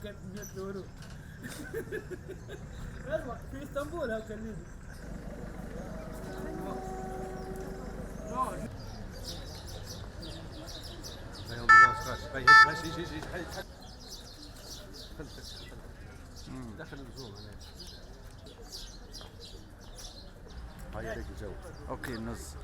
كانت 100 يورو. اسمع في اسطنبول هاك الليبي. هاي هم بيقولوا اسكاش. هاي هاي دخل الزوم هاي. هاي عليك الجو. اوكي نص